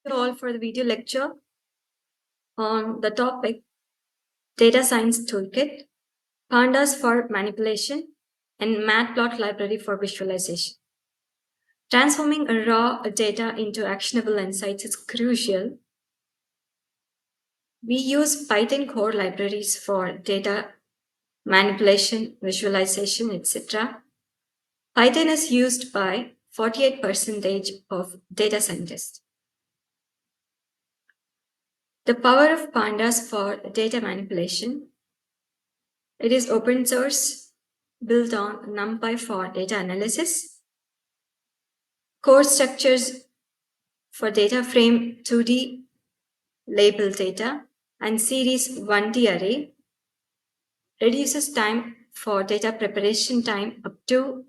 you all for the video lecture on the topic Data Science Toolkit, Pandas for Manipulation, and Matplotlib Library for Visualization. Transforming raw data into actionable insights is crucial. We use Python core libraries for data manipulation, visualization, etc. Python is used by 48% of data scientists. The power of Pandas for data manipulation. It is open source, built on NumPy for data analysis. Core structures for data frame 2D label data and series 1D array. Reduces time for data preparation time up to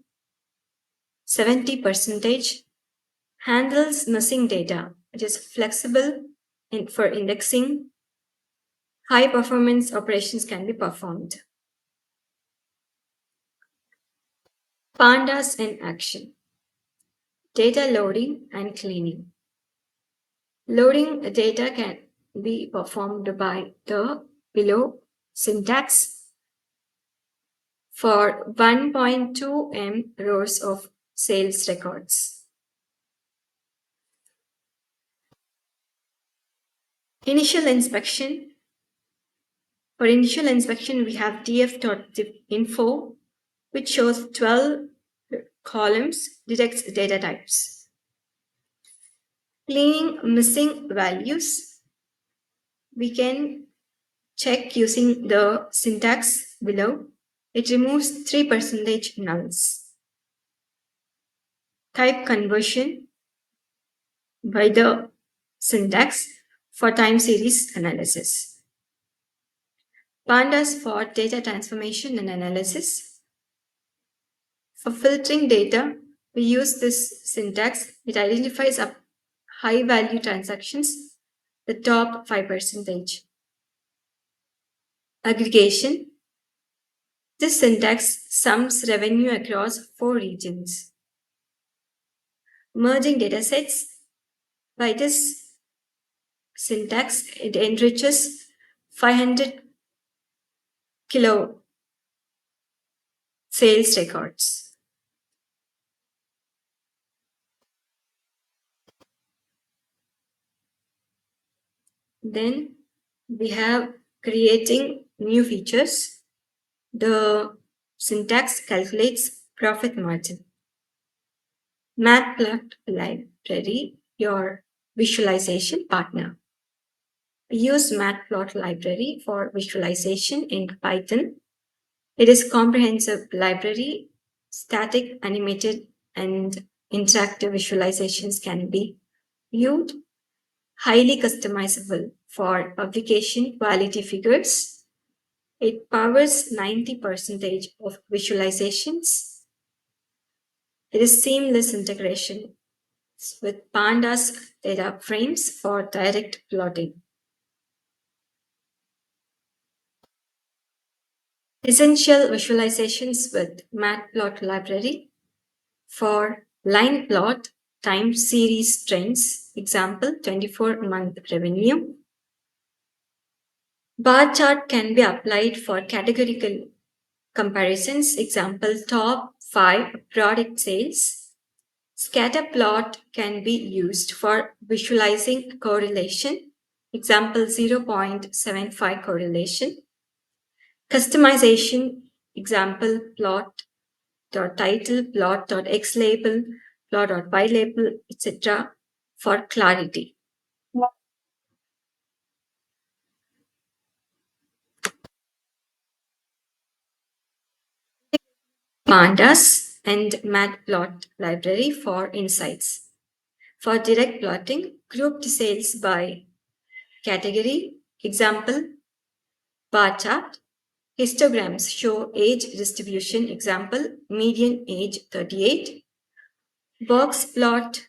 70%. Handles missing data. It is flexible for indexing. High performance operations can be performed. Pandas in action. Data loading and cleaning. Loading data can be performed by the below syntax. For 1.2 M rows of sales records. Initial inspection. For initial inspection, we have df.info, which shows 12 columns, detects data types. Cleaning missing values. We can check using the syntax below. It removes 3% nulls. Type conversion by the syntax for time series analysis. Pandas for data transformation and analysis. For filtering data, we use this syntax. It identifies up high value transactions, the top 5%. Aggregation. This syntax sums revenue across 4 regions. Merging datasets. By this syntax, it enriches 500 kilo sales records. Then we have creating new features. The syntax calculates profit margin. Matplotlib library, your visualization partner. Use Matplotlib library for visualization in Python. It is comprehensive library. Static, animated, and interactive visualizations can be viewed. Highly customizable for publication quality figures. It powers 90% of visualizations. It is seamless integration with Pandas data frames for direct plotting. Essential visualizations with Matplotlib library for line plot time series trends, example 24-month revenue. Bar chart can be applied for categorical comparisons, example top 5 product sales. Scatter plot can be used for visualizing correlation, example 0.75 correlation. Customization, example plot.title, plot.xlabel, plot.ylabel, etc. for clarity. Pandas and Matplotlib library for insights. For direct plotting, group the sales by category, example bar chart. Histograms show age distribution, example median age 38. Box plot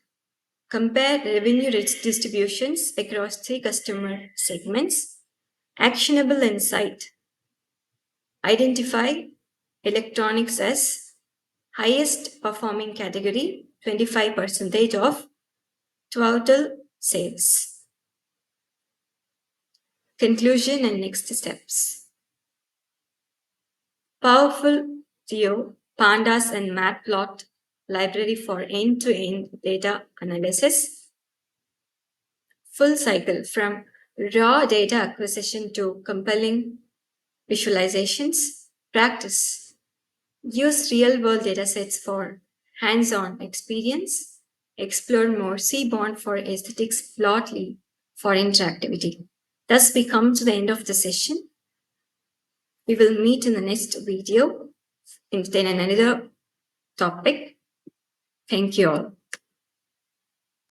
compare revenue distributions across 3 customer segments. Actionable insight. Identify electronics as highest performing category, 25% of total saves. Conclusion and next steps. Powerful Geo, Pandas and Matplot library for end-to-end data analysis. Full cycle from raw data acquisition to compelling visualizations. Practice. Use real-world datasets for hands-on experience. Explore more Seaborn for aesthetics, Plotly for interactivity. Thus, we come to the end of the session. We will meet in the next video in another topic. Thank you all.